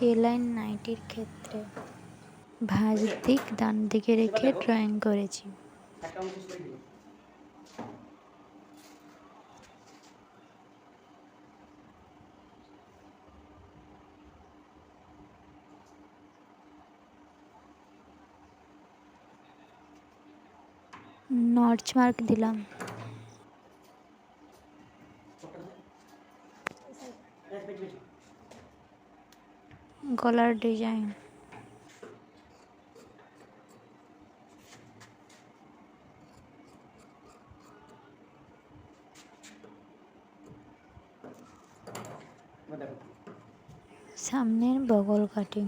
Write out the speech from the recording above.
এ line নাইটির ক্ষেত্রে ভাঁজ দিক ডান দিকে রেখে ড্রয়িং করেছি। নর্চ মার্ক দিলাম। গলার ডিজাইন সামনের বগল কাটিং।